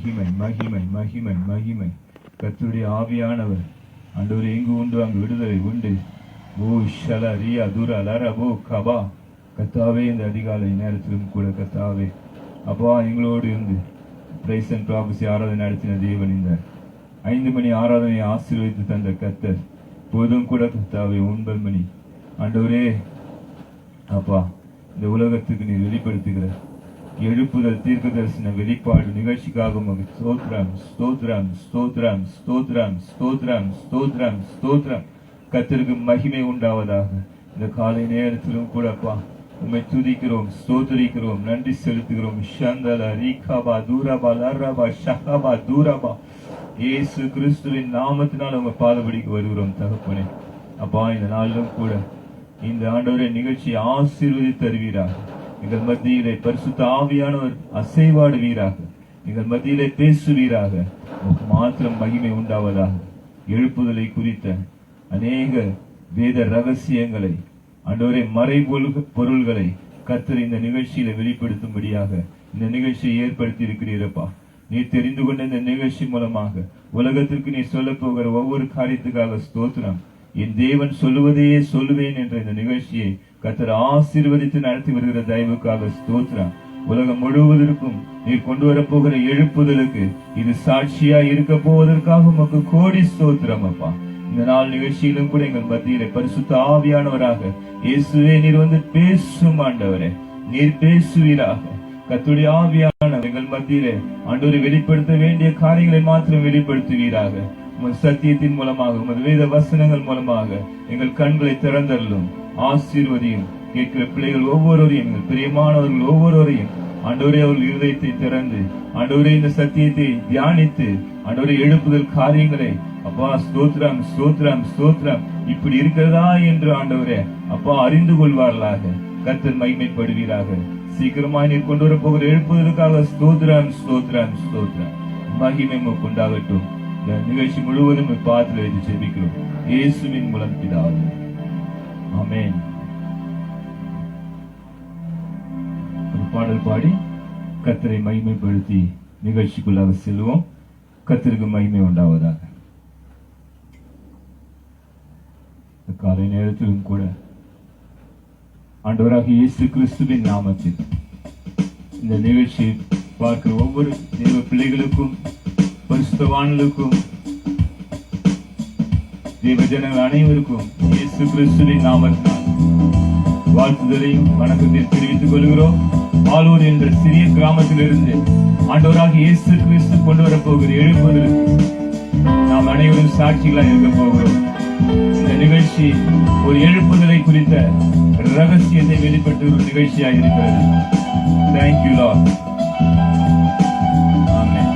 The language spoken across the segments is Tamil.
மகிமை மகிமை மகிமை மகிமை. கர்த்தருடைய ஆவியானவர் ஆண்டவரே எங்கு உண்டு அங்கு விடுதலை உண்டு. ஓ ஷல ரியா துரா லரபோ கபா. கர்த்தாவே இந்த அதிகாலை நேரத்திலும் கூட கர்த்தாவே அப்பா எங்களோடு இருந்து பிரைஸ் அண்ட் ப்ராபசி ஆராதனை நடத்தின தேவன் இந்த 5 மணி ஆராதனையை ஆசீர்வதித்து தந்த கர்த்தர் போதும் கூட கர்த்தாவே 9 மணி ஆண்டவரே அப்பா இந்த உலகத்துக்கு நீர் வெளிப்படுத்துகிற எழுப்புதல் தீர்க்க தரிசன வெளிப்பாடு நிகழ்ச்சிக்காக ஸ்தோத்ரம் ஸ்தோத்ரம் ஸ்தோத்ரம் ஸ்தோத்ரம் ஸ்தோத்ரம் ஸ்தோத்ரம் ஸ்தோத்ரம். கர்த்தருக்கு மகிமை உண்டாவதாக. இந்த காலை நேரத்திலும் கூட அப்பா உம்மை துதிக்கிறோம், ஸ்தோத்திரிக்கிறோம், நன்றி செலுத்துகிறோம். ஷந்தல ரீகாபா தூரபா லரபா ஷஹபா தூரபா. இயேசு கிறிஸ்துவின் நாமத்தினால் உங்க பாதபடிக்கு வருகிறோம் தகப்பனே. அப்பா இந்த நாளிலும் கூட இந்த ஆண்டவரே நிகழ்ச்சியை ஆசீர்வதித்து தருவீராக. எங்கள் மத்தியிலே பரிசுத்த ஆவியானவர் அசைவாடுவீராக. எங்கள் மத்தியிலே பேசுவீராக. மாத்திரம் மகிமை உண்டாவதாக. எழுப்புதலை குறித்த அநேக வேத ரகசியங்களை ஆண்டவரே மறை பொருள்களை கர்த்தர் இந்த நிகழ்ச்சியில வெளிப்படுத்தும்படியாக இந்த நிகழ்ச்சியை ஏற்படுத்தி இருக்கிறீரப்பா. நீ தெரிந்து கொண்ட இந்த நிகழ்ச்சி மூலமாக உலகத்திற்கு நீ சொல்ல போகிற ஒவ்வொரு காரியத்துக்காக ஸ்தோத்திரம். என் தேவன் சொல்லுவதையே சொல்லுவேன் என்ற இந்த நிகழ்ச்சியை கர்த்தர் ஆசீர்வதித்து நடத்தி வருகிற தயவுக்காக ஸ்தோத்திரம். உலகம் முழுவதற்கும் நீர் கொண்டு வரப்போகிற எழுப்புதலுக்கு இது சாட்சியா இருக்க போவதற்காக உமக்கு கோடி ஸ்தோத்திரம் அப்பா. இந்த நாள் நிகழ்ச்சியிலும் கூட எங்கள் மத்தியிலே பரிசுத்த ஆவியானவராக இயேசுவே நீர் வந்து பேசும் ஆண்டவரே, நீர் பேசுவீராக. கர்த்தருடைய ஆவியானவர் எங்கள் மத்தியிலே ஆண்டவரை வெளிப்படுத்த வேண்டிய காரியங்களை மாத்திரம் வெளிப்படுத்துவீராக. உமது சத்தியத்தின் மூலமாக உமது வேத வசனங்கள் மூலமாக எங்கள் கண்களை திறந்தள்ளும், ஆசீர்வதியும். கேட்கிற பிள்ளைகள் ஒவ்வொருவரையும், எங்கள் பிரியமானவர்கள் ஒவ்வொருவரையும் ஆண்டவரே அவர்கள் இருதயத்தை திறந்து ஆண்டவரே இந்த சத்தியத்தை தியானித்து ஆண்டவரே எழுப்புதல் காரியங்களை அப்பா ஸ்தோத்ரம் ஸ்தோத்ரம் ஸ்தோத்ரம் இப்படி இருக்கிறதா என்று ஆண்டவரே அப்பா அறிந்து கொள்வார்களாக. கர்த்தர் மகிமைப்படுவீராக. சீக்கிரமாக நீர் கொண்டு வர போகிற எழுப்புதலுக்காக ஸ்தோத்ரம் ஸ்தோத்ரம் ஸ்தோத்ரம். மகிமை உண்டாகட்டும். இந்த நிகழ்ச்சி முழுவதும் பாத்திர வைத்து ஜெபிக்கிறோம் இயேசுவின் மூலம் பிதாவே, ஆமென். ஒரு பாடல் பாடி கர்த்தரை மகிமைப்படுத்தி நிகழ்ச்சிக்குள்ளாக செல்வோம். கர்த்தருக்கு மகிமை உண்டாவதாக. காலை நேரத்திலும் கூட ஆண்டவராக இயேசு கிறிஸ்துவின் நாமத்தில் இந்த நிகழ்ச்சியை பார்க்கிற ஒவ்வொரு தேவ பிள்ளைகளுக்கும் பரிசுத்தவான்களுக்கும் தேவ ஜனங்கள் அனைவருக்கும் இயேசு கிறிஸ்துவின் நாமத்தினால் வாழ்த்துதலையும் வணக்கத்தையும் தெரிவித்துக் கொள்கிறோம். ஆலூர் என்ற சிறிய கிராமத்திலிருந்து ஆண்டவராக இயேசு கிறிஸ்து கொண்டு வரப்போகிற எழுப்புதலுக்கு நாம் அனைவரும் சாட்சிகளாக இருக்க போகிறோம். இந்த நிகழ்ச்சி ஒரு எழுப்புதலை குறித்த ரகசியத்தை வெளிப்பட்டு ஒரு நிகழ்ச்சியாக இருக்கிறது. Thank you lord. ஆமென்.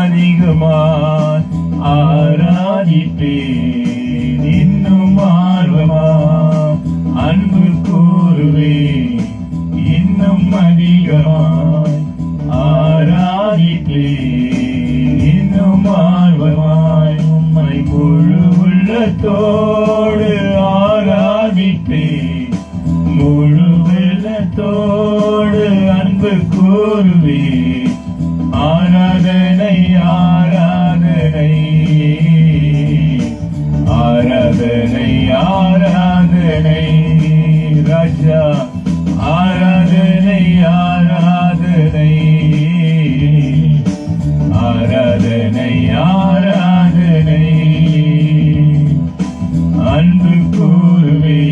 அதிகமாய் ஆராதிப்பேன், இன்னும் ஆர்வமாய் அன்பு கூறுவேன், இன்னும் அதிகமாய் ஆராதிப்பேன், இன்னும் ஆர்வமாய் உம்மை முழு உள்ளத்தோடு ஆராதிப்பேன், முழு உள்ளத்தோடு அன்பு கூறுவேன். ஆராதனை ஆராதனை ஆராதனை ஆராதனை ராஜா, ஆராதனை ஆராதனை ஆராதனை ஆராதனை அன்பு கூறுவே,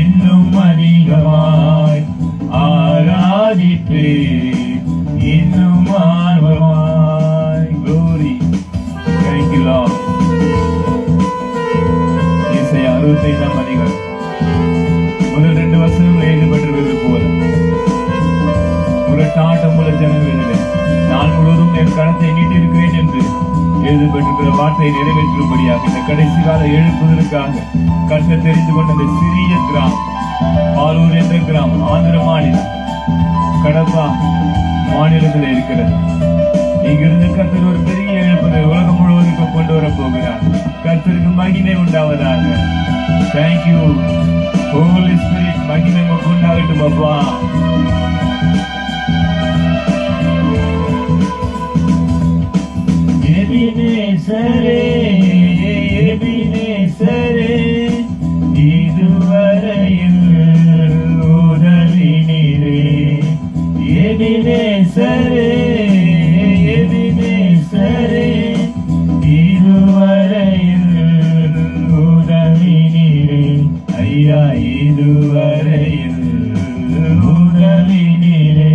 இன்னும் அதிகமாய் ஆராதிப்பே, இன்னும் ஆர்வமாய். Glory. Thank you Lord. ஏசாயா 65 அதிகாரம் முதல் 2 வசனங்கள் எழுதப்பட்டிருக்கிறது போல, முரட்டாட்டமுள்ள ஜனங்களிலே நான் முழுவதும் என் கரத்தை நீட்டி இருக்கிறேன் என்று எழுதப்பட்டிருக்கிற வார்த்தையை நிறைவேற்றும்படியாக இந்த கடைசி கால எழுப்புதலுக்காக கர்த்தர் தெரிந்து கொண்ட இந்த சிறிய கிராமம் பாலூர் என்ற கிராமம் ஆந்திர மாநிலம் கடப்பா மாநிலத்தில் இருக்கிறது. இங்கிருந்து கர்த்தர் ஒரு பெரிய இழப்பதை உலகம் முழுவதுக்கு கொண்டு வர போகிறார். கர்த்தருக்கு மகிமை உண்டாவதாக. Thank you holy spirit. மகிமை உண்டாகட்டும் அப்பா. எபினேசரே எபினேசரே இதுவரையில் உதவினீரே. எபினேசரே எபினேசரே இதுவரையில் உதவினீரே. ஐயா இதுவரையில் உதவினீரே.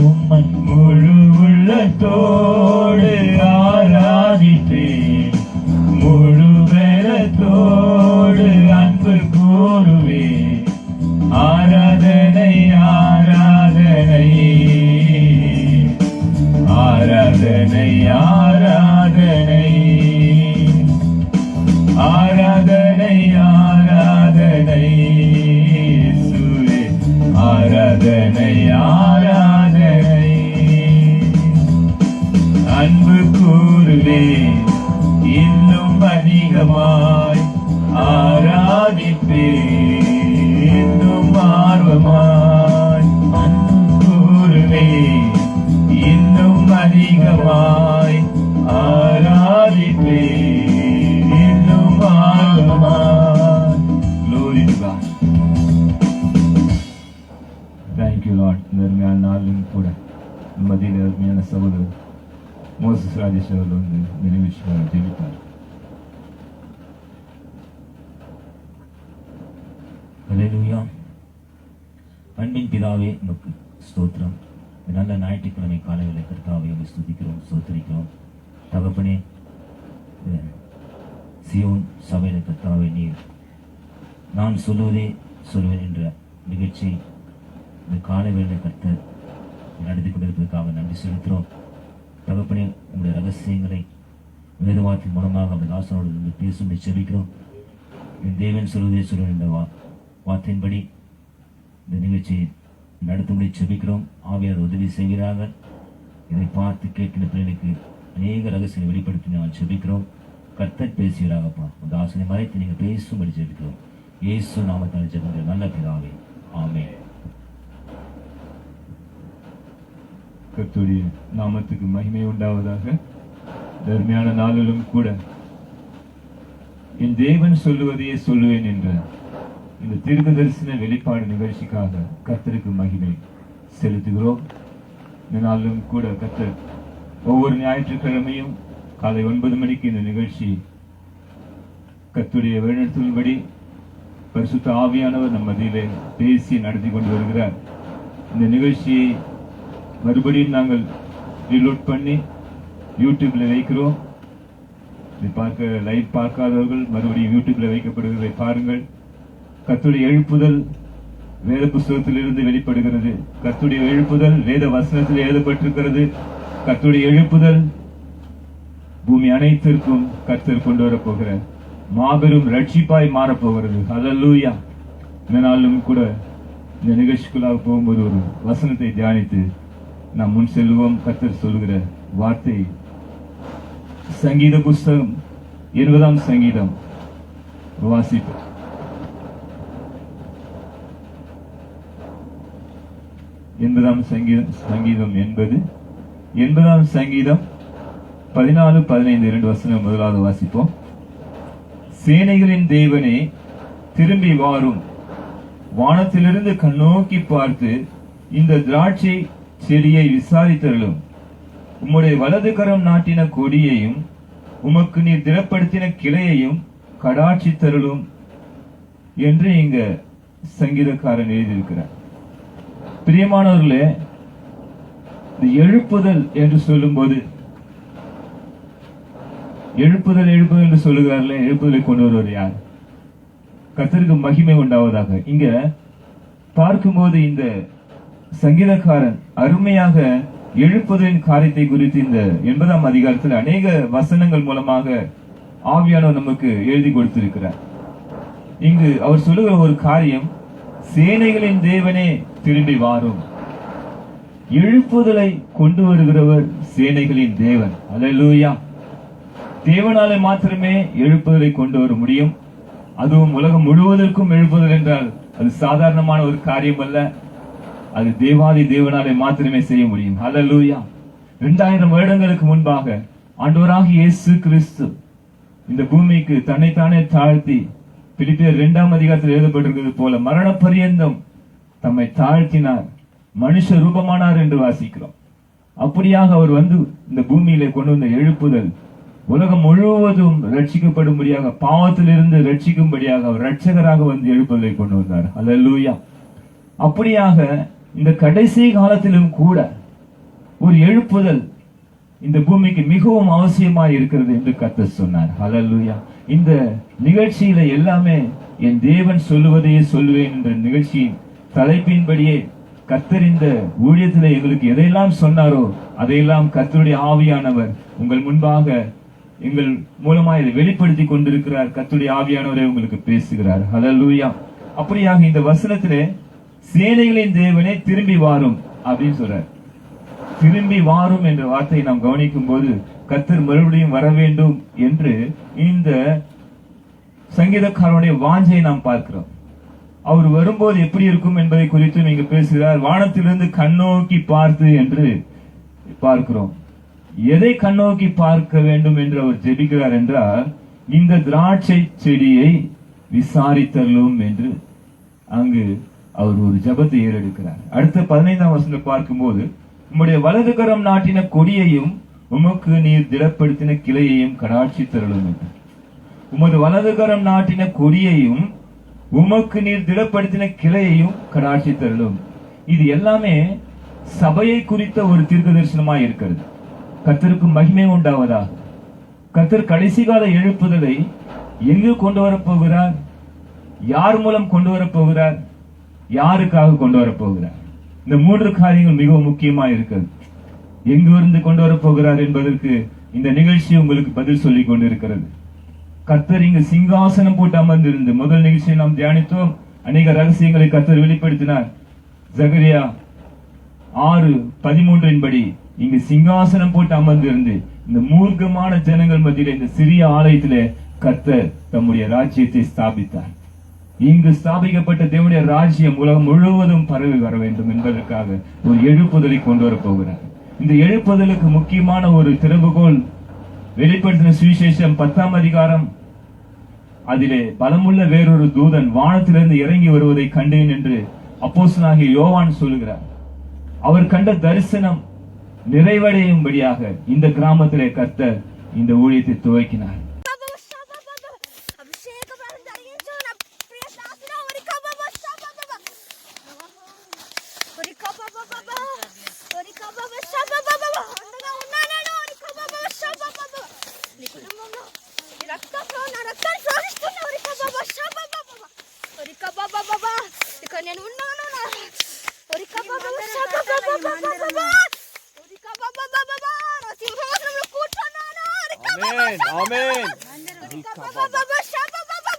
உம்மை முழு உள்ளத்தோடு ஆராதித்தேன். முழு பலத்தோடு அன்பு கூறுவேன். ஆராதனை ஆராதனை ஆராதனை ஆராதனை ஆராதனை ஆராதனை இயேசுவே. ஆராதனை ஆராதனை அன்பு கூறுவேன். இன்னும் அதிகமாய் ஆராதிப்பேன். இன்னும் ஆர்வமாய் அன்பு கூறுவேன். இன்னும் அதிகமாய் ஆராதிப்பேன். இன்னும் ஆர்வமாய். Glory to God. Thank you Lord. இந்த அருமையான நாளிலும் கூட மத்தியில் அருமையான சகோதரர் மோசஸ் ராஜேஷ் அவர்கள் வந்து நினைவுச்சாக ஜெபித்தார். ஹல்லேலூயா. அன்பின் பிதாவே உமக்கு ஸ்தோத்திரம். இந்த நல்ல ஞாயிற்றுக்கிழமை காலைகளை கர்த்தாவே உம்மை ஸ்துதிக்கிறோம், ஸ்தோத்திரிக்கிறோம். தகப்பனே, சியோன் சபையில கர்த்தாவே நீர் நான் சொல்லுவதே சொல்வேன் என்ற நிகழ்ச்சி இந்த காலை வேளை கர்த்தர் நடத்தி கொண்டிருப்பதற்காக நன்றி செலுத்துகிறோம். தகப்பனே, உங்களுடைய ரகசியங்களை வேதவார்த்தின் மூலமாக அந்த தாசனோடு பேசும்படி செபிக்கிறோம். என் தேவன் சொல்வதே சொல்வேன் என்ற வார்த்தையின்படி இந்த நிகழ்ச்சியை நடத்தும்படி செபிக்கிறோம். ஆவியார் உதவி செய்கிறார்கள். இதை பார்த்து கேட்கிற பிள்ளைகளுக்கு அநேக ரகசியங்களை வெளிப்படுத்தி நாங்கள் செபிக்கிறோம். கர்த்தர் பேசுகிறாங்கப்பா. அந்த ஆசனை மறைத்து நீங்கள் பேசும்படி செபிக்கிறோம். இயேசு நாமத்தால் ஜெபிக்கிற நல்ல பிதாவே, ஆமென். கர்த்தருடைய நாமத்துக்கு மகிமை உண்டாவதாக. தர்மையான நாளிலும் கூட என் தேவன் சொல்லுவதையே சொல்லுவேன் என்ற இந்த தீர்க்க தரிசன வெளிப்பாடு நிகழ்ச்சிக்காக கர்த்தருக்கு மகிமை செலுத்துகிறோம். இந்த நாளிலும் கூட கர்த்தர் ஒவ்வொரு ஞாயிற்றுக்கிழமையும் காலை 9 மணிக்கு இந்த நிகழ்ச்சி கர்த்தருடைய வழிநடத்தும்படி பரிசுத்த ஆவியானவர் நம் மத்தியிலே பேசி நடத்தி கொண்டு வருகிறார். இந்த நிகழ்ச்சியை மறுபடியும் நாங்கள் ரீலோட் பண்ணி யூடியூப்ல வைக்கிறோம். இதை பார்க்க லைவ் பார்க்காதவர்கள் மறுபடியும் யூடியூப்ல வைக்கப்படுவதை பாருங்கள். கர்த்தருடைய எழுப்புதல் வேத புஸ்தகத்திலிருந்து வெளிப்படுகிறது. கர்த்தருடைய எழுப்புதல் வேத வசனத்தில் எழுதப்பட்டிருக்கிறது. கர்த்தருடைய எழுப்புதல் பூமி அனைத்திற்கும் கர்த்தர் கொண்டு வரப்போகிற மாபெரும் ரட்சிப்பாய் மாறப்போகிறது. ஹல்லேலூயா. இந்த நாளிலும் கூட இந்த நிகழ்ச்சிக்குள்ளாக போகும்போது ஒரு வசனத்தை தியானித்து நாம் முன் செல்வோம். கர்த்தர் சொல்லுகிற வார்த்தை சங்கீத புஸ்தகம் 20ஆம் சங்கீதம் வாசிப்பு. சங்கீதம் 80ஆம் சங்கீதம் 14-15 2 வசனம் முதலாவது வாசிப்போம். சேனைகளின் தேவனே திரும்பி வாரும். வானத்திலிருந்து கண்ணோக்கி பார்த்து இந்த திராட்சை செடியை விசாரித்தருளும். உம்முடைய வலது கரம் நாட்டின கொடியையும் உமக்கு நீர் திடப்படுத்தின கிளையையும் கடாட்சி தருளும் என்று இங்க சங்கீதக்காரன் எழுதியிருக்கிறார். பிரியமானவர்களே, இந்த எழுப்புதல் என்று சொல்லும் போது எழுப்புதல் என்று சொல்லுகிறார்களே, எழுப்புதலை கொண்டு வருவது யார்? கர்த்தருக்கு மகிமை உண்டாவதாக. இங்க பார்க்கும்போது இந்த சங்கீதக்காரன் அருமையாக எழுப்புதலின் காரியத்தை குறித்து இந்த 80ஆம் அதிகாரத்தில் அநேக வசனங்கள் மூலமாக ஆவியானவர் நமக்கு எழுதி கொடுத்திருக்கிறார். இங்கு அவர் சொல்லுகிற ஒரு காரியம், சேனைகளின் தேவனே திரும்பி வாரும். எழுப்புதலை கொண்டு வருகிறவர் சேனைகளின் தேவன். அல்லேலூயா. தேவனாலே மாத்திரமே எழுப்புதலை கொண்டு வர முடியும். அதுவும் உலகம் முழுவதற்கும் எழுப்புதல் என்றால் அது சாதாரணமான ஒரு காரியம் அல்ல. அது தேவாதி தேவனாலே மாத்திரமே செய்ய முடியும். அல்லேலூயா. 2000 வருடங்களுக்கு முன்பாக ஆண்டவராகிய இயேசு கிறிஸ்து இந்த பூமிக்கு தன்னைத்தானே தாழ்த்தி, பிலிப்பியர் 2ஆம் அதிகாரத்தில் எழுதப்பட்டிருக்கிறது போல மரண பரியந்தம் தம்மை தாழ்த்தினார், மனுஷ ரூபமானார் என்று வாசிக்கிறோம். அப்படியாக அவர் வந்து இந்த பூமியிலே கொண்டு வந்த எழுப்புதல் உலகம் முழுவதும் ரட்சிக்கப்படும்படியாக, பாவத்திலிருந்து ரட்சிக்கும்படியாக அவர் ரட்சகராக வந்து எழுப்புதலை கொண்டு வந்தார். அல்லேலூயா. அப்படியாக இந்த கடைசி காலத்திலும் கூட ஒரு எழுப்புதல் இந்த பூமிக்கு மிகவும் அவசியமாய் இருக்கிறது என்று கர்த்தர் சொன்னார். அல்லேலூயா. இந்த நிகழ்ச்சியில எல்லாமே என் தேவன் சொல்லுவதையே சொல்லுவேன் என்ற நிகழ்ச்சியின் தலைப்பின்படியே கர்த்தர் இந்த ஊழியத்திலே எங்களுக்கு எதையெல்லாம் சொன்னாரோ அதையெல்லாம் கர்த்தருடைய ஆவியானவர் உங்கள் முன்பாக எங்கள் மூலமா இதை வெளிப்படுத்தி கொண்டிருக்கிறார். கர்த்தருடைய ஆவியானவரே உங்களுக்கு பேசுகிறார். அல்லேலூயா. அப்படியாக இந்த வசனத்திலே சேனைகளின் தேவனே திரும்பி வாரும் அப்படின்னு சொல்றார். திரும்பி வாரும் என்ற வார்த்தையை நாம் கவனிக்கும் போது கர்த்தர் மறுபடியும் வர வேண்டும் என்று இந்த சங்கீதக்காரனுடைய வாஞ்சையை நாம் பார்க்கிறோம். அவர் வரும்போது எப்படி இருக்கும் என்பதை குறித்து நீங்க பேசுகிறார். வானத்திலிருந்து கண்ணோக்கி பார்த்து என்று பார்க்கிறோம். எதை கண்ணோக்கி பார்க்க வேண்டும் என்று அவர் ஜெபிக்கிறார் என்றால், இந்த திராட்சை செடியை விசாரித்தள்ளும் என்று அங்கு அவர் ஒரு ஜெபத்தை ஏறெடுக்கிறார். அடுத்த 15ஆம் வசனத்தை பார்க்கும்போது, உம்முடைய வலது கரம் நாட்டின கொடியையும் உமக்கு நீர் திடப்படுத்தின கிளையையும் கடாட்சி தருளும் என்று. உமது வலது கரம் நாட்டின கொடியையும் உமக்கு நீர் திடப்படுத்தின கிளையையும் கடாட்சி தருளும். இது எல்லாமே சபையை குறித்த ஒரு தீர்க்க தரிசனமாய் இருக்கிறது. கர்த்தருக்கு மகிமை உண்டாவதாக. கர்த்தர் கடைசி கால எழுப்புதலை எங்கு கொண்டு வரப்போகிறார்? யார் மூலம் கொண்டு வரப்போகிறார்? யாருக்காக கொண்டு வரப்போகிறார்? இந்த 3 காரியங்கள் மிகவும் முக்கியமா இருக்கிறது. எங்கு இருந்து கொண்டு வரப்போகிறார் என்பதற்கு இந்த நிகழ்ச்சி உங்களுக்கு பதில் சொல்லிக் கொண்டிருக்கிறது. கர்த்தர் இங்கு சிங்காசனம் போட்டு அமர்ந்திருந்து, முதல் நிகழ்ச்சியை நாம் தியானித்தோம். அநேக ரகசியங்களை கர்த்தர் வெளிப்படுத்தினார். சகரியா 6:13 படி இங்கு சிங்காசனம் போட்டு அமர்ந்திருந்து இந்த மூர்க்கமான ஜனங்கள் மத்தியிலே இந்த சிறிய ஆலயத்திலே கர்த்தர் தம்முடைய ராஜ்யத்தை ஸ்தாபித்தார். இங்கு ஸ்தாபிக்கப்பட்ட தேவனுடைய ராஜ்யம் உலகம் முழுவதும் பரவி வர வேண்டும் என்பதற்காக ஒரு எழுப்புதலை கொண்டு வரப் போகிறார். இந்த எழுப்புதலுக்கு முக்கியமான ஒரு திறவுகோல் வெளிப்படுத்தின சுவிசேஷம் 10ஆம் அதிகாரம். அதிலே பலமுள்ள வேறொரு தூதன் வானத்திலிருந்து இறங்கி வருவதை கண்டேன் என்று அப்போஸ்தலனாகிய யோவான் சொல்லுகிறார். அவர் கண்ட தரிசனம் நிறைவடையும்படியாக இந்த கிராமத்திலே கர்த்தர் இந்த ஊழியத்தை துவக்கினார்.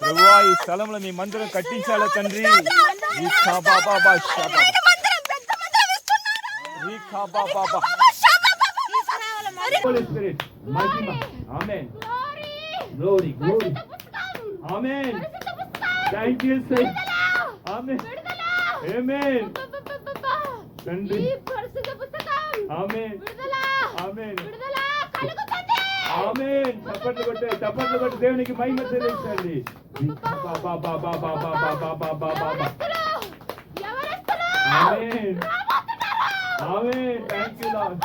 ప్రభువా ఈ స్థలంలో మీ మందిరం కట్టించాల తండ్రి. Holy Spirit, Mahima. Amen. Glory, glory. Amen. Thank you, sir. Amen. Amen. తండ్రి. Amen. Amen. ఆమేన్. చప్పట్లు కొట్టి దేవునికి మహిమ చెల్లించండి. ఆమేన్. ఆమేన్. Thank you lord.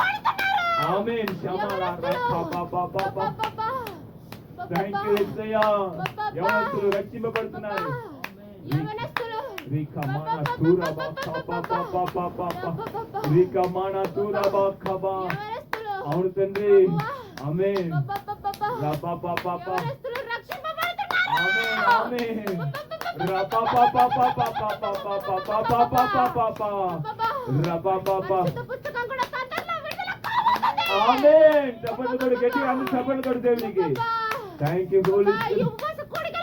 ఆమేన్. శమలా రప్ప. థాంక్ యూ యేసయ్యా. యవనస్తులు రక్షింపబడుతున్నారు. రికమానా తురబా రికమానా తురబా ఖబా. అవును తండ్రి. ఆమేన్. ఆమేన్. ఆమేన్. చప్పట్లు కొడు గట్టిగా అందరూ చప్పట్లు కొడు దేవునికి. Thank you holy spirit.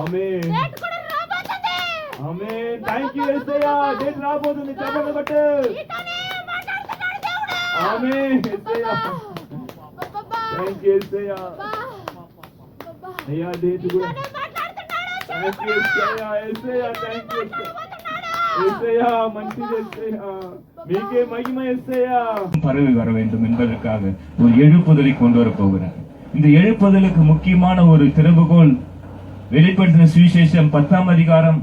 ఆమేన్. ఆమేన్. థాంక్యూ యేసయ్యా. దేవుడు రాబోతుంది. చప్పట్లు కొట్టు. ఆమేన్ యేసయ్యా. థాంక్యూ యేసయ్యా. అయ్యా దేవుడు కూడా థాంక్యూ యేసయ్యా. యేసయ్యా థాంక్యూ యేసయ్యా. మంచిది యేసయ్యా. మీకే மகிமை యేసయ్யா. பரவி வர வேண்டும் என்பதற்காக ஒரு எழுப்புதலை கொண்டு வர போகிறார். இந்த எழுப்புதலுக்கு முக்கியமான ஒரு திறவுகோல் வெளிப்படுத்தின சுவிசேஷம் 10ஆம் அதிகாரம்.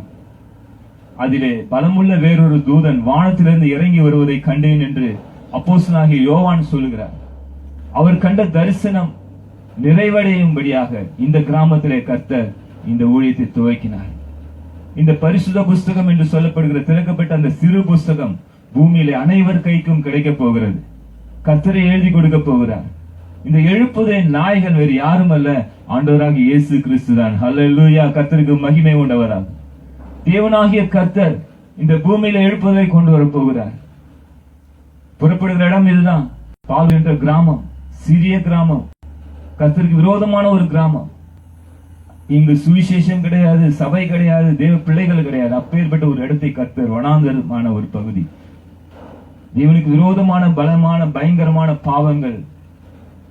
அதிலே பலமுள்ள வேறொரு தூதன் வானத்திலிருந்து இறங்கி வருவதை கண்டேன் என்று அப்போஸ்தலனாகிய யோவான் சொல்லுகிறார். அவர் கண்ட தரிசனம் நிறைவடையும்படியாக இந்த கிராமத்திலே கர்த்தர் இந்த ஊழியத்தை துவக்கினார். இந்த பரிசுத்த புஸ்தகம் என்று சொல்லப்படுகிற திறக்கப்பட்ட அந்த சிறு புஸ்தகம் பூமியிலே அனைவர் கைக்கும் கிடைக்க போகிறது. கர்த்தரை எழுதி கொடுக்க போகிறார். இந்த எழுப்புதலின் நாயகன் வேறு யாரும் அல்ல, ஆண்டவராகிய இயேசு கிறிஸ்து தான். ஹல்லேலூயா. கர்த்தருக்கு மகிமை உண்டவராக தேவனாகிய கர்த்தர் இந்த பூமியில எழுப்புதலை கொண்டு வர போகிறார். புறப்படுகிற இடம் இதுதான். பால் என்ற கிராமம், சிறிய கிராமம், கர்த்தருக்கு விரோதமான ஒரு கிராமம். இங்கு சுவிசேஷம் கிடையாது, சபை கிடையாது, தேவ பிள்ளைகள் கிடையாது. அப்பேற்பட்ட ஒரு இடத்தை கர்த்தர் வனாந்தரமான ஒரு பகுதி, தேவனுக்கு விரோதமான பலமான பயங்கரமான பாவங்கள்,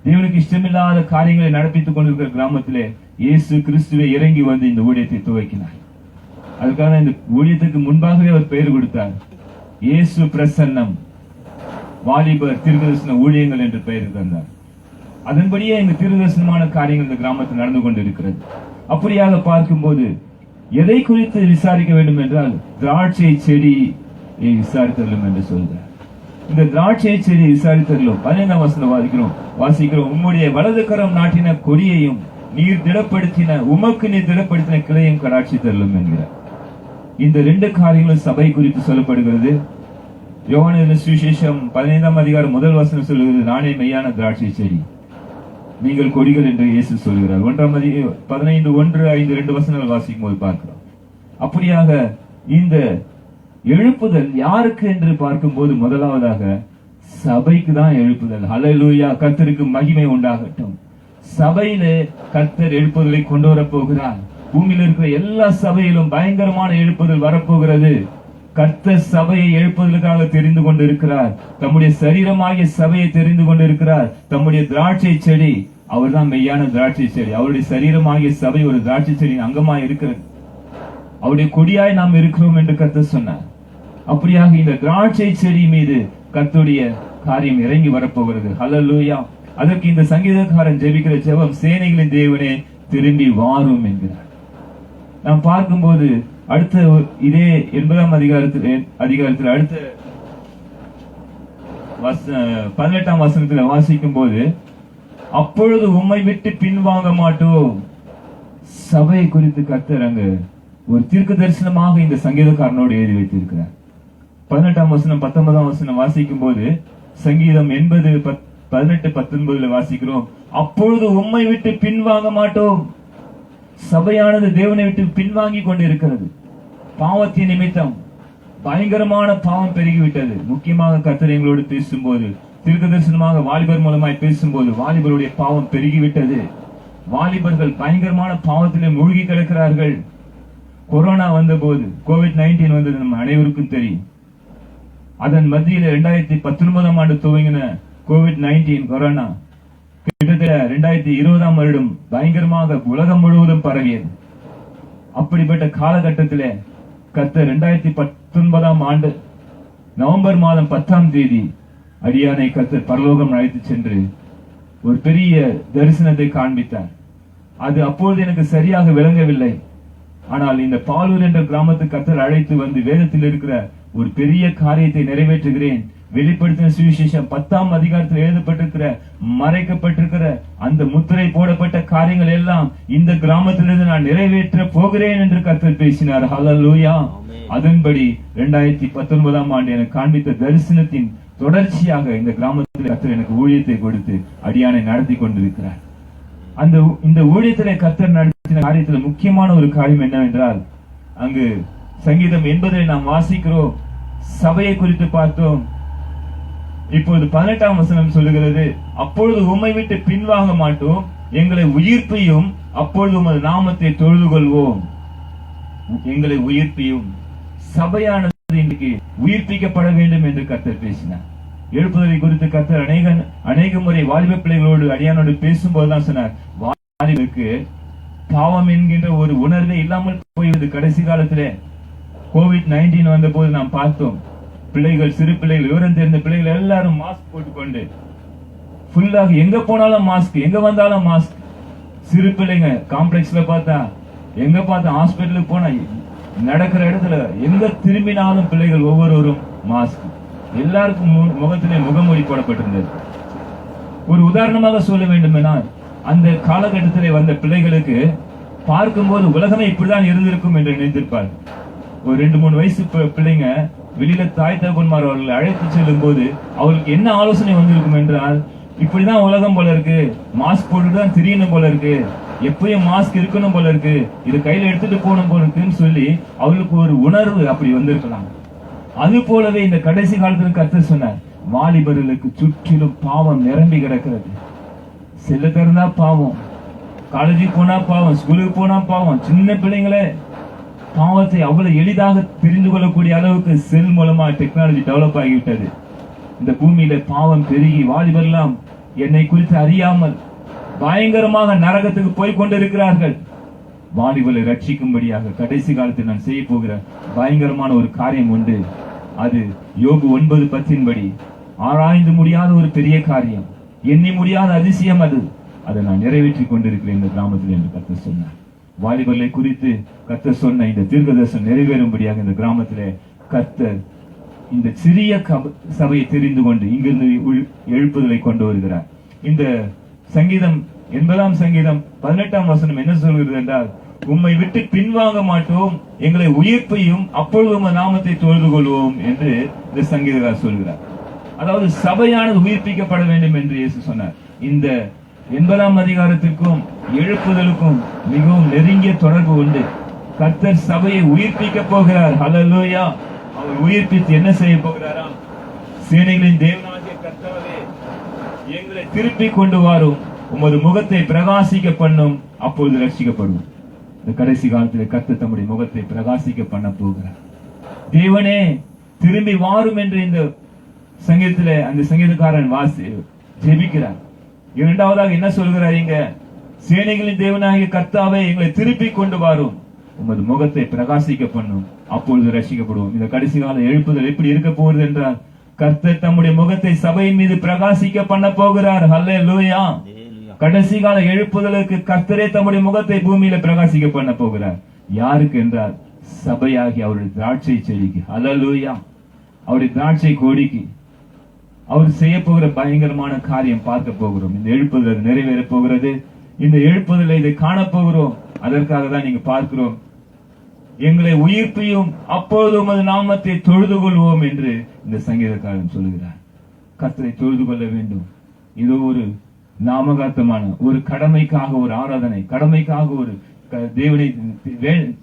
தேவனுக்கு இஷ்டமில்லாத காரியங்களை நடப்பித்துக் கொண்டிருக்கிற கிராமத்திலே இயேசு கிறிஸ்துவை இறங்கி வந்து இந்த ஊழியத்தை துவக்கினார். அதுக்காக இந்த ஊழியத்துக்கு முன்பாகவே அவர் பெயர் கொடுத்தார். இயேசு பிரசன்னம் வாலிபர் தீர்க்கதரிசன ஊழியங்கள் என்று பெயர் தந்தார். அதன்படியே இந்த தீர்க்கதரிசனமான காரியங்கள் இந்த கிராமத்தில் நடந்து கொண்டிருக்கிறது. அப்படியாக பார்க்கும்போது எதை குறித்து விசாரிக்க வேண்டும் என்றால் திராட்சை செடியை விசாரித்தரலும் என்று சொல்கிறார். இந்த திராட்சை செடியை விசாரித்தரலும் 15ஆம் வசனம் வாசிக்கிறோம். உம்முடைய வலது கரம் நாட்டின கொடியையும் நீர் திடப்படுத்தின உமக்கு நீர் திடப்படுத்தின கிளையும் கடாட்சி தரலும் என்கிறார். இந்த 2 காரியங்களும் சபை குறித்து சொல்லப்படுகிறது. யோவான் சுவிசேஷம் 15ஆம் அதிகாரம் 1 வசனம் சொல்கிறது, நானே மெய்யான திராட்சை செடி, நீங்கள் கொடிகள் என்று இயேசு சொல்கிறார். 15:1-5 வசனங்கள் வாசிக்கும் போது பார்க்கிறோம். அப்படியாக இந்த எழுப்புதல் யாருக்கு என்று பார்க்கும்போது முதலாவதாக சபைக்கு தான் எழுப்புதல். ஹல்லேலூயா. கர்த்தருக்கு மகிமை உண்டாகட்டும். சபையிலே கர்த்தர் எழுப்புதலை கொண்டு வர போகிறார். பூமியில் இருக்கிற எல்லா சபையிலும் பயங்கரமான எழுப்புதல் வரப்போகிறது. கர்த்தர் சபையை எழுப்புதலுக்காக தெரிந்து கொண்டிருக்கிறார். தம்முடைய சரீரமாகிய சபையை தெரிந்து கொண்டிருக்கிறார். தம்முடைய திராட்சை செடி, அவர் தான் மெய்யான திராட்சை செடி. அவருடைய சரீரமாகிய சபை ஒரு திராட்சை செடியின் அங்கமாய் இருக்கிறது. அவருடைய கொடியாய் நாம் இருக்கிறோம் என்று கர்த்தர் சொன்னார். அப்படியாக இந்த திராட்சை செடி மீது கர்த்தருடைய காரியம் இறங்கி வரப்போகிறது. ஹல்லேலூயா. அதற்கு இந்த சங்கீதக்காரன் ஜெபிக்கிற ஜெபம், சேனைகளின் தேவனே திரும்பி வாரும் என்கிறார். நாம் பார்க்கும்போது அடுத்த இதே 80ஆம் அதிகாரத்தில் அடுத்த 18ஆம் வசனத்தில் வாசிக்கும் போது, அப்பொழுது உம்மை விட்டு பின்வாங்க மாட்டோம். சபை குறித்து கர்த்தர் அங்கு ஒரு தீர்க்க தரிசனமாக இந்த சங்கீதக்காரனோடு எழுதி வைத்திருக்கிறார். 18ஆம் வசனம் 19ஆம் வசனம் வாசிக்கும் போது சங்கீதம் 80:18-19 வாசிக்கிறோம், அப்பொழுது உம்மை விட்டு பின்வாங்க மாட்டோம். சபையானது தேவனை விட்டு பின்வாங்கி கொண்டு இருக்கிறது. பாவத்தின் நிமித்தம் பயங்கரமான பாவம் பெருகிவிட்டது. முக்கியமாக கர்த்தர் எங்களோடு பேசும்போது, தீர்க்க தரிசனமாக வாலிபர் மூலமாய் பேசும்போது, வாலிபருடைய பாவம் பெருகிவிட்டது. வாலிபர்கள் பயங்கரமான பாவத்திலே மூழ்கி கிடக்கிறார்கள். கொரோனா வந்த போது, COVID-19 வந்தது நம்ம அனைவருக்கும் தெரியும். அதன் மத்தியில் 2019ஆம் ஆண்டு துவங்கின COVID-19 கொரோனா கிட்டத்தட்ட 2020ஆம் வருடம் பயங்கரமாக உலகம் முழுவதும் பரவியது. அப்படிப்பட்ட காலகட்டத்திலே கர்த்தர் 2019ஆம் ஆண்டு நவம்பர் மாதம் 10ஆம் தேதி அடியானை கர்த்தர் பரலோகம் அழைத்து சென்று ஒரு பெரிய தரிசனத்தை காண்பித்தார். அது அப்பொழுது எனக்கு சரியாக விளங்கவில்லை. ஆனால் இந்த பாலூர் என்ற கிராமத்துக்கு கர்த்தர் அழைத்து வந்து வேதத்தில் இருக்கிற ஒரு பெரிய காரியத்தை நிறைவேற்றுகிறேன், வெளிப்படுத்தின சுவிசேஷம் 10ஆம் அதிகாரத்தில் எழுதப்பட்டிருக்கிற மறைக்கப்பட்டிருக்கிற அந்த முத்திரை போடப்பட்ட காரியங்கள் எல்லாம் இந்த கிராமத்திலிருந்து நான் நிறைவேற்ற போகிறேன் என்று கர்த்தர் பேசினார். ஹல்லேலூயா. அதன்படி 2019ஆம் ஆண்டு எனக்கு காண்பித்த தரிசனத்தின் தொடர்ச்சியாக இந்த கிராமத்தில் கர்த்தர் எனக்கு ஊழியத்தை கொடுத்து அடியானை நடத்தி கொண்டிருக்கிறார். இந்த ஊழியத்திலே கர்த்தர் நடத்தின காரியத்தில் முக்கியமான ஒரு காரியம் என்னவென்றால், அங்கு சங்கீதம் 80 நாம் வாசிக்கிறோம், சபையை குறித்து பார்த்தோம். இப்போது 18ஆம் வசனம் சொல்லுகிறது, அப்பொழுது உம்மை விட்டு பின்வாங்க மாட்டோம், எங்களை உயிர்ப்பையும் அப்பொழுது உமது நாமத்தை தொழுது கொள்வோம். எங்களை உயிர்ப்பியும். சபையானது இன்றைக்கு உயிர்ப்பிக்கப்பட வேண்டும் என்று கர்த்தர் பேசினார். எழுப்புதலை குறித்து கர்த்தர் அநேக முறை வாலிப பிள்ளைகளோடு அடியானோடு பேசும்போதுதான் சொன்னார், வாலிபருக்கு பாவம் என்கின்ற ஒரு உணர்வே இல்லாமல் போய்விடுது. கடைசி காலத்திலே COVID-19 வந்த போது நாம் பார்த்தோம், பிள்ளைகள், சிறு பிள்ளைகள், விவரம் தெரிந்த பிள்ளைகள் எல்லாரும் மாஸ்க் போட்டுக்கொண்டு ஃபுல்லாக எங்க போனாலும் மாஸ்க், எங்க வந்தாலும் மாஸ்க். சிறு பிள்ளைங்க காம்ப்ளெக்ஸ்ல பார்த்தா, எங்க பார்த்தா ஹாஸ்பிட்டலுக்கு போனா, நடக்கிற இடத்துல எங்க திரும்பினாலும் பிள்ளைகள் ஒவ்வொருவரும் மாஸ்க். எல்லாருக்கும் முகத்திலே முகமூடி போடப்பட்டிருந்தது. ஒரு உதாரணமாக சொல்ல வேண்டுமென்றால், அந்த காலகட்டத்திலே வந்த பிள்ளைகளுக்கு பார்க்கும்போது உலகமே இப்படிதான் இருந்திருக்கும் என்று நினைத்திருப்பார். ஒரு 2-3 வயசு பிள்ளைங்க வெளியில தாய் தகப்பன்மார் அவர்களை அழைத்து செல்லும் போது அவர்களுக்கு என்ன ஆலோசனை வந்திருக்கும் என்றால், இப்படிதான் உலகம் போல இருக்கு, மாஸ்க் போட்டுதான் திரியணும் போல இருக்கு, எப்பயும் மாஸ்க் இருக்கணும் போல இருக்கு, இது கையில எடுத்துட்டு போகணும் போல இருக்குன்னு சொல்லி அவர்களுக்கு ஒரு உணர்வு அப்படி வந்திருக்கலாம். அது போலவே இந்த கடைசி காலத்தில் கர்த்தர் சொன்னார், வாலிபர்களுக்கு சுற்றிலும் பாவம் நிரம்பி கிடக்கிறது. செல்ல திறந்தா பாவம், காலேஜுக்கு போனா பாவம், ஸ்கூலுக்கு போனா பாவம். சின்ன பிள்ளைங்களே பாவத்தை அவ்வளவு எளிதாக தெரிந்து கொள்ளக்கூடிய அளவுக்கு செல் மூலமா டெக்னாலஜி டெவலப் ஆகிவிட்டது. இந்த பூமியில பாவம் பெருகி வாலிபர்லாம் என்னை குறித்து அறியாமல் பயங்கரமாக நரகத்துக்கு போய் கொண்டிருக்கிறார்கள். வாலிபர்களை ரட்சிக்கும்படியாக கடைசி காலத்தில் நான் செய்ய போகிற பயங்கரமான ஒரு காரியம் உண்டு. அது யோபு 9:10 படி ஆராய்ந்து முடியாத ஒரு பெரிய காரியம், எண்ணி முடியாத அதிசயம். அதை நான் நிறைவேற்றி கொண்டிருக்கிறேன் இந்த கிராமத்தில் என்று கர்த்தர் சொன்னார். வாலிபர்களை குறித்து கர்த்தர் சொன்ன இந்த தீர்க்கதரிசனம் நிறைவேறும்படியாக இந்த கிராமத்திலே கர்த்தர் இந்த சிறிய சபையை தெரிந்து கொண்டு இங்கிருந்து எழுப்புதலை கொண்டு வருகிறார். இந்த சங்கீதம் 80ஆம் சங்கீதம் 18ஆம் வசனம் என்ன சொல்கிறது என்றால், உம்மை விட்டு பின்வாங்க மாட்டோம், எங்களை உயிர்ப்பையும் அப்பொழுது உமது நாமத்தை தொழுது கொள்வோம் என்று இந்த சங்கீதக்காரர் சொல்கிறார். அதாவது சபையானது உயிர்ப்பிக்கப்பட வேண்டும் என்று இயேசு சொன்னார். இந்த 80ஆம் அதிகாரத்திற்கும் எழுப்புதலுக்கும் மிகவும் நெருங்கிய தொடர்பு உண்டு. கர்த்தர் சபையை உயிர்ப்பிக்க போகிறார். ஹல்லேலூயா. அவர் உயிர்ப்பித்து என்ன செய்ய போகிறாராம்? சேனைகளின் தேவனாகிய கர்த்தாவே, எங்களை திருப்பி கொண்டு வாரும், உமது முகத்தை பிரகாசிக்க பண்ணும், அப்பொழுது ரட்சிக்கப்படும். இந்த கடைசி காலத்தில் கர்த்தர் தம்முடைய முகத்தை பிரகாசிக்க பண்ண போகிறார். தேவனே திரும்பி வாரும் என்று இந்த சங்கீதத்திலே அந்த சங்கீதக்காரன் ஜெபிக்கிறார். இரண்டாவதாக என்ன சொல்கிறார் இங்க? சேனைகளின் தேவனாகிய கர்த்தாவே, எங்களை திருப்பி கொண்டு வாரும், உமது முகத்தை பிரகாசிக்க பண்ணும், அப்பொழுது ரட்சிக்கப்படுவோம். இந்த கடைசி கால எழுப்புதல் எப்படி இருக்க போகிறது என்றால், கர்த்தர் தம்முடைய முகத்தை சபையின் மீது பிரகாசிக்க பண்ண போகிறார். ஹல்லேலூயா. கடைசி கால எழுப்புதலுக்கு கர்த்தரே தம்முடைய முகத்தை பூமியில பிரகாசிக்க பண்ண போகிறார். யாருக்கு என்றால், சபையாகி அவருடைய திராட்சை செடிக்கு. ஹல்லேலூயா. அவருடைய திராட்சை கொடிக்கு அவர் செய்ய போகிற பயங்கரமான காரியம் பார்க்க போகிறோம். இந்த எழுப்புதல் நிறைவேற போகிறது. இந்த எழுப்புதலை இதை காண போகிறோம். அதற்காக தான் நீங்க பார்க்கிறோம், எங்களை உயிர்ப்பியும் அப்போது உமது நாமத்தை தொழுது கொள்வோம் என்று இந்த சங்கீதக்காரன் சொல்கிறார். கர்த்தரை தொழுது கொள்ள வேண்டும். இது ஒரு நாமகார்த்தமான ஒரு கடமைக்காக ஒரு ஆராதனை, கடமைக்காக ஒரு தேவனை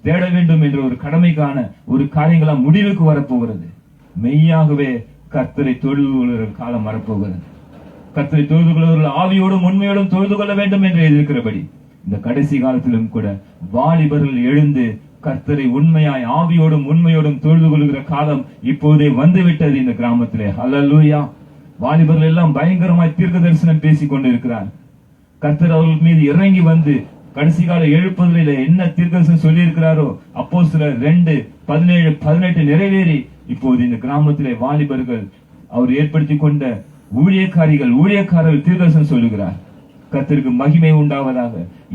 தேட வேண்டும் என்ற ஒரு கடமைக்கான ஒரு காரியங்களாம் முடிவுக்கு வரப்போகிறது. மெய்யாகவே கர்த்தரை தொழுது கொள்கிற காலம் வரப்போகிறது. கர்த்தரை தொழுது கொள்வர்கள் ஆவியோடும் உண்மையோடும் தொழுது கொள்ள வேண்டும் என்று எதிர்க்கிறபடி இந்த கடைசி காலத்திலும் கூட வாலிபர்கள் எழுந்து கர்த்தரை உண்மையாய் ஆவியோடும் உண்மையோடும் தொழுது கொள்கிற காலம் இப்போதே வந்துவிட்டது இந்த கிராமத்திலே. ஹல்லேலூயா. வாலிபர்கள் எல்லாம் பயங்கரமாய் தீர்க்க தரிசனம் பேசிக் கொண்டிருக்கிறார். கர்த்தர் அவர்கள் மீது இறங்கி வந்து கடைசி கால எழுப்புதலில் என்ன தீர்க்க தரிசனம் சொல்லி இருக்கிறாரோ, அப்போஸ்தலர் 2:17-18 நிறைவேறி இப்போது இந்த கிராமத்திலே வாலிபர்கள் அவர் ஏற்படுத்தி கொண்ட ஊழியக்காரர்கள் தீர்க்க தரிசனம் சொல்லுகிறார். கர்த்தருக்கு மகிமை உண்டாவதாக.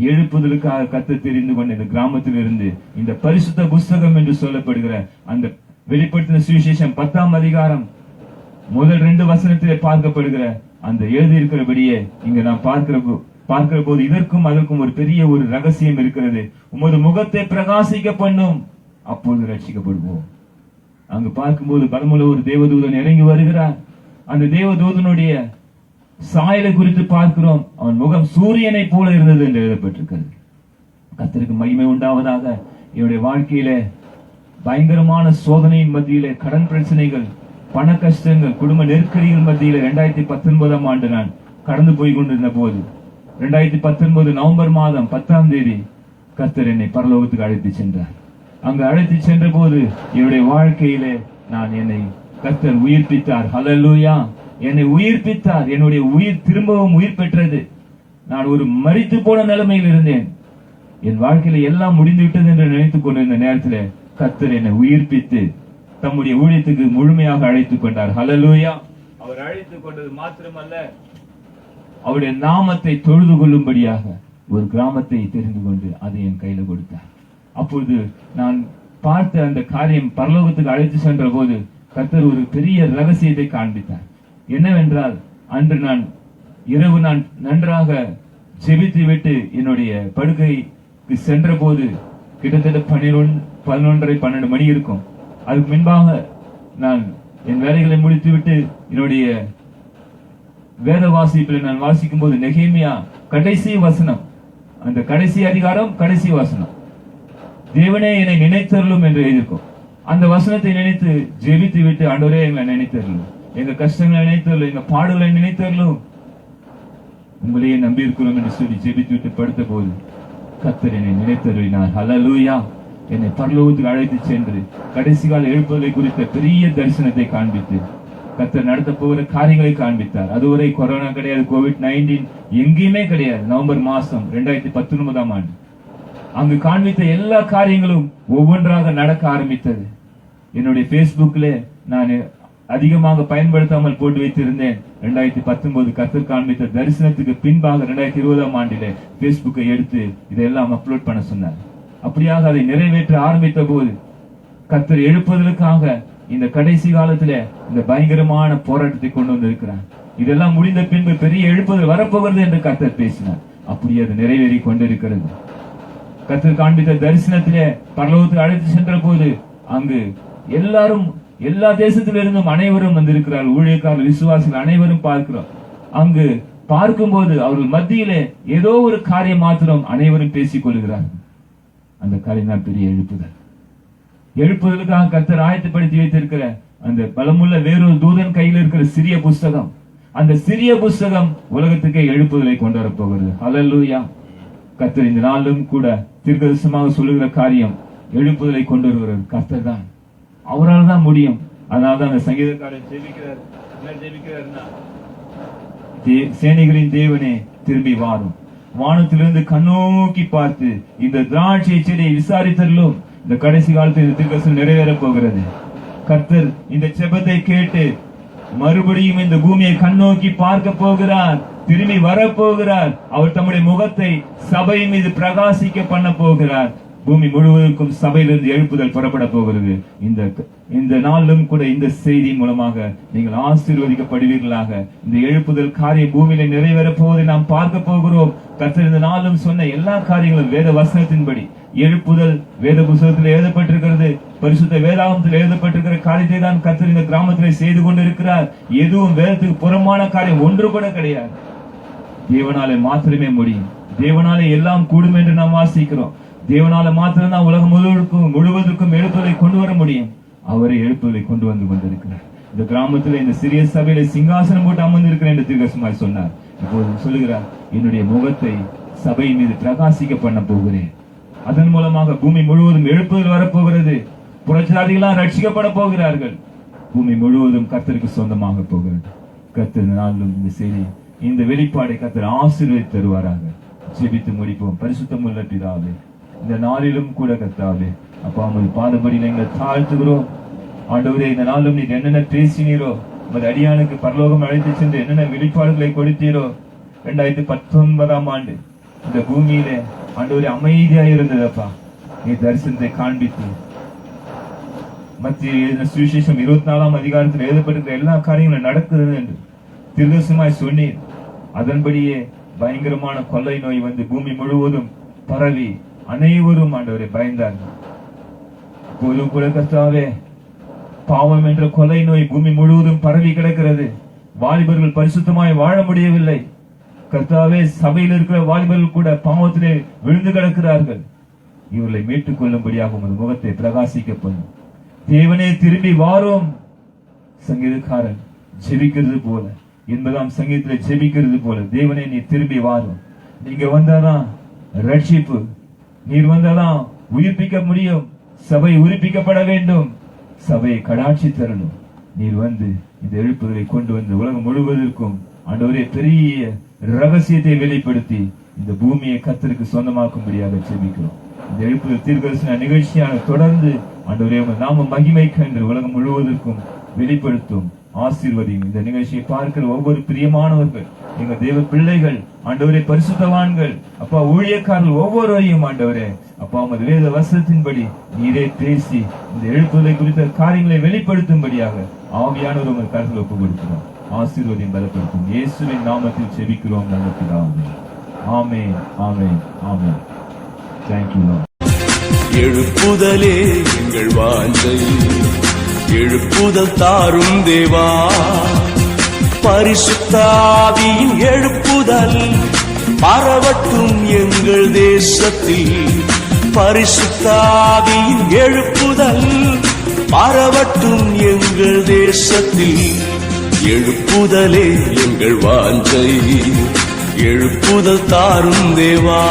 எழுப்புதலுக்காக கர்த்தர் தெரிந்து கொண்ட இந்த கிராமத்தில் இருந்து இந்த பரிசுத்த புஸ்தகம் என்று சொல்லப்படுகிற அந்த வெளிப்படுத்தின சுவிசேஷம் 10ஆம் அதிகாரம் முதல் 2 வசனத்திலே பார்க்கப்படுகிற அந்த எழுதியிருக்கிறபடியே இங்க நாம் பார்க்கிற போது இதற்கும் அதற்கும் ஒரு பெரிய ஒரு ரகசியம் இருக்கிறது. உமது முகத்தை பிரகாசிக்க பண்ணும், அப்பொழுது ரட்சிக்கப்படுவோம். அங்கு பார்க்கும்போது பலமுள்ள ஒரு தேவதூதன் இறங்கி வருகிறார். அந்த தேவதூதனுடைய சாயலை குறித்து பார்க்கிறோம். அவன் முகம் சூரியனை போல இருந்தது என்று எழுதப்பட்டிருக்கிறது. கர்த்தருக்கு மகிமை உண்டாவதாக. என்னுடைய வாழ்க்கையில பயங்கரமான சோதனையின் மத்தியிலே, கடன் பிரச்சனைகள், பண கஷ்டங்கள், குடும்ப நெருக்கடிகள் மத்தியில 2019ஆம் ஆண்டு நான் கடந்து போய் கொண்டிருந்த போது 2019 நவம்பர் மாதம் 10ஆம் தேதி கர்த்தர் என்னை பரலோகத்துக்கு அழைத்து சென்றார். அங்கு அழைத்து சென்ற போது என்னுடைய வாழ்க்கையிலே என்னை கர்த்தர் உயிர்ப்பித்தார். ஹல்லேலூயா. என்னை உயிர்ப்பித்தார். என்னுடைய உயிர் திரும்பவும் உயிர் பெற்றது. நான் ஒரு மரித்து போன நிலைமையில் இருந்தேன். என் வாழ்க்கையில எல்லாம் முடிந்து விட்டது என்று நினைத்துக் கொண்டிருந்த நேரத்தில் கர்த்தர் என்னை உயிர்ப்பித்து தம்முடைய ஊழியத்துக்கு முழுமையாக அழைத்துக் கொண்டார். ஹல்லேலூயா. அவர் அழைத்துக் கொண்டது மாத்திரமல்ல, அவருடைய நாமத்தை தொழுது கொள்ளும்படியாக ஒரு கிராமத்தை தெரிந்து கொண்டு அதை என் கையில கொடுத்தார். அப்பொழுது நான் பார்த்த அந்த காரியம் பரலோகத்துக்கு அழைத்து சென்ற போது கர்த்தர் ஒரு பெரிய ரகசியத்தை காண்பித்தார். என்னவென்றால், அன்று இரவு நான் நன்றாக ஜெபித்து விட்டு என்னுடைய படுக்கைக்கு சென்ற போது கிட்டத்தட்ட 11:30-12 மணி இருக்கும். அதுக்கு முன்பாக நான் என் வேலைகளை முடித்து விட்டு என்னுடைய வேத வாசிப்பில் நான் வாசிக்கும் போது நெகேமியா கடைசி வசனம், அந்த கடைசி அதிகாரம் கடைசி வசனம், தேவனே என்னை நினைத்தருளும் என்று எழுதியிருக்கும். அந்த வசனத்தை நினைத்து ஜெபித்து விட்டு, ஆண்டவரே எங்களை நினைத்தருளும், எங்க கஷ்டங்களை நினைத்தருளும், எங்க பாடுகளை நினைத்தருளும், உங்களையே நம்பி இருக்கிறோம் என்று சொல்லி ஜெபித்து விட்டு படுத்த போது கர்த்தர் என்னை நினைத்தருளினார். ஹல்லேலூயா. என்னை பரலோகத்துக்கு அழைத்து சென்று கடைசி கால எழுப்புதலை குறித்த பெரிய தரிசனத்தை காண்பித்து கர்த்தர் நடத்த போகிற காரியங்களை காண்பித்தார். அதுவரை கொரோனா கிடையாது, COVID-19 எங்கேயுமே கிடையாது. நவம்பர் மாசம் 2019ஆம் ஆண்டு அங்கு காண்பித்த எல்லா காரியங்களும் ஒவ்வொன்றாக நடக்க ஆரம்பித்தது. என்னுடைய Facebookல நான் அதிகமாக பயன்படுத்தாமல் போட்டு வைத்திருந்தேன். 2019 கர்த்தர் காண்பித்த தரிசனத்துக்கு பின்பாக 2020ஆம் ஆண்டிலே Facebookஐ எடுத்து இதெல்லாம் அப்லோட் பண்ண சொன்னார். அப்படியாக அதை நிறைவேற்ற ஆரம்பித்த போது கர்த்தர் எழுப்புதலுக்காக இந்த கடைசி காலத்துல இந்த பயங்கரமான போராட்டத்தை கொண்டு வந்திருக்கிறார். இதெல்லாம் முடிந்த பின்பு பெரிய எழுப்புதல் வரப்போகிறது என்று கர்த்தர் பேசினார். அப்படியே அது நிறைவேறி கொண்டிருக்கிறது. கர்த்தர் காண்பித்த தரிசனத்திலே பரலோகத்துக்கு அழைத்து சென்ற போது அங்கு எல்லாரும், எல்லா தேசத்திலிருந்தும் அனைவரும் வந்திருக்கிறார்கள். ஊழியக்காரர்கள், விசுவாசிகள் அனைவரும் பார்க்கிறோம். அங்கு பார்க்கும்போது அவர்கள் மத்தியிலே ஏதோ ஒரு காரியம் மாத்திரம் அனைவரும் பேசிக் கொள்கிறார்கள். அந்த காரியம் தான் பெரிய எழுப்புதல். எழுப்புதலுக்காக கர்த்தர் ஆயத்தப்படுத்தி வைத்திருக்கிற அந்த பலமுள்ள வேறொரு தூதன் கையில் இருக்கிற சிறிய புஸ்தகம், அந்த சிறிய புஸ்தகம் உலகத்துக்கே எழுப்புதலை கொண்டு வரப்போகிறது. ஹல்லேலூயா. கர்த்தர் இந்த நாளிலும் கூட தீர்க்கதரிசனமாக சொல்லுகிற காரியம் எழுப்புதலை கொண்டு வருகிறது கர்த்தர் தான். அவரால் தான் முடியும். அதனால்தான் அந்த சங்கீதக்காரர் ஜெபிக்கிறார். என்ன ஜெபிக்கிறார்னா, சேனைகளின் தேவனே திரும்பி வாரும், வானத்திலிருந்து கண்ணோக்கி பார்த்து இந்த திராட்சை செடியை விசாரித்தருளும். இந்த கடைசி காலத்தில் இந்த தீர்க்கதரிசனம் நிறைவேற போகிறது. கர்த்தர் இந்த ஜெபத்தை கேட்டு மறுபடியும் இந்த பூமியை கண்ணோக்கி பார்க்க போகிறார், திரும்பி வரப்போகிறார். அவர் தம்முடைய முகத்தை சபை மீது பிரகாசிக்க பண்ண போகிறார். பூமி முழுவதற்கும் சபையிலிருந்து எழுப்புதல் புறப்பட போகிறது. இந்த நாளிலும் கூட இந்த செய்தியின் மூலமாக நீங்கள் ஆசீர்வதிக்கப்படுவீர்களாக. இந்த எழுப்புதல் காரியம் பூமியில நிறைவேற போவதை நாம் பார்க்க போகிறோம். கர்த்தர் இந்த நாளும் சொன்ன எல்லா காரியங்களும் வேத வசனத்தின்படி எழுப்புதல் வேத புத்தகத்தில் எழுதப்பட்டிருக்கிறது. பரிசுத்த வேதாகமத்தில் எழுதப்பட்டிருக்கிற காரியத்தை தான் கர்த்தர் இந்த கிராமத்திலே செய்து கொண்டிருக்கிறார். எதுவும் வேதத்துக்கு புறமான காரியம் ஒன்று கூட கிடையாது. தேவனாலே மாத்திரமே முடியும். தேவனாலே எல்லாம் கூடும் என்று நாம் வாசிக்கிறோம். தேவனால மாத்திரம்தான் உலகம் முழுவதற்கும் எழுப்புதலை கொண்டு வர முடியும். அவரை எழுப்புதலை கொண்டு வந்து கொண்டிருக்கிறார். இந்த கிராமத்தில் இந்த சிறிய சபையில சிங்காசனம் போட்டு அமர்ந்திருக்கிறேன் என்று தீர்க்கதரிசனமாய் சொன்னார். இப்போது சொல்லுகிறார், என்னுடைய முகத்தை சபை மீது பிரகாசிக்க பண்ண போகிறேன். அதன் மூலமாக பூமி முழுவதும் எழுப்புதல் வரப்போகிறது. புறஜாதிகளாம் ரட்சிக்கப்பட போகிறார்கள். பூமி முழுவதும் கர்த்தருக்கு சொந்தமாக போகிறது. கர்த்தர் நாளும் இந்த செய்தி, இந்த வெளிப்பாடை கர்த்தர் ஆசீர்வதித்து தருவாராக. ஜெபித்து முடிப்போம். பரிசுத்தமுள்ள பிதாவே, இந்த நாளிலும் கூட கர்த்தாவே அப்பா உமது பாதபடியில எங்களை தாழ்த்துகிறோம். ஆண்டவரே, இந்த நாளும் நீர் என்னென்ன பேசினீரோ, உமது அடியானுக்கு பரலோகம் அழைத்து சென்று என்னென்ன வெளிப்பாடுகளை கொடுத்தீரோ. 2019ஆம் ஆண்டு இந்த பூமியிலே ஆண்டவரே அமைதியாக இருந்ததப்பா. நீ தரிசனத்தை காண்பித்து மத்திய சுவிசேஷம் 24ஆம் அதிகாரத்தில் எழுதப்பட்டிருக்கிற எல்லா காரியங்களும் நடக்கிறது என்று தீர்க்கதரிசனமாய் சொன்னீர். அதன்படியே பயங்கரமான கொள்ளை நோய் வந்து பூமி முழுவதும் பரவி அனைவரும் ஆண்டவரை பயந்தார்கள். இப்போதும் கூட கர்த்தாவே, பாவம் என்ற கொலை நோய் பூமி முழுவதும் பரவி கிடக்கிறது. வாலிபர்கள் பரிசுத்தமாய் வாழ முடியவில்லை. கர்த்தாவே, சபையில் இருக்கிற வாலிபர்கள் கூட பாவத்திலே விழுந்து கிடக்கிறார்கள். இவர்களை மீட்டுக் கொள்ளும்படியாக உமது முகத்தை பிரகாசிக்க பண்ணும். தேவனே திரும்பி வாரும். சங்கீதக்காரன் ஜெபிக்கிறது போல, 80ஆம் சங்கீதத்திலே ஜெபிக்கிறது போல, தேவனே நீ திரும்பி வாரும். நீங்க வந்தாதான் ரட்சிப்பு, நீர் வந்தாதான் உயிர்ப்பிக்க முடியும். சபை உயிர்ப்பிக்கப்பட வேண்டும். சபையை கடாட்சி தரணும். நீர் வந்து இந்த எழுப்புதலை கொண்டு வந்து உலகம் முழுவதற்கும் ஆண்டவரே பெரிய ரகசியத்தை வெளிப்படுத்தி இந்த பூமியை கர்த்தருக்கு சொந்தமாக்கும்படியாக ஜெபிக்கிறோம். இந்த எழுப்புதல் தீர்க்கதரிசன நிகழ்ச்சியான தொடர்ந்து ஆண்டவரே உங்கள் நாம மகிமைக்கு என்று உலகம் முழுவதற்கும் வெளிப்படுத்தும். ஆசீர்வதியும். இந்த நிகழ்ச்சியை பார்க்கிற ஒவ்வொரு பிரியமானவர்கள், எங்க தேவ பிள்ளைகள், ஆண்டவரே பரிசுத்தவான்கள், அப்பா ஊழியக்காரர்கள் ஒவ்வொருவரையும் ஆண்டவரே அப்பா உமது வேத வசனத்தின்படி நீரே பேசி இந்த எழுப்புதலை குறித்த காரியங்களை வெளிப்படுத்தும்படியாக ஆவியானவர் உங்கள் கருத்தில் ஒப்புக் கொடுக்கிறோம். ஆசீர்வதியும் பலப்படுத்தும். இயேசுவின் நாமத்தில் செபிக்கிறோம் நல்ல பிதாவே. ஆமென், ஆமென், ஆமென். Thank you, Lord. எழுப்புதலே எங்கள் வாஞ்சை, எழுப்புதல் தாரும் தேவா. பரிசுத்த ஆவியின் எழுப்புதல் பரவட்டும் எங்கள் தேசத்தில். பரிசுத்த ஆவியின் எழுப்புதல் பரவட்டும் எங்கள் தேசத்தில். எழுப்புதலே எங்கள் வாஞ்சை, எழுப்புதல் தாரும் தேவா.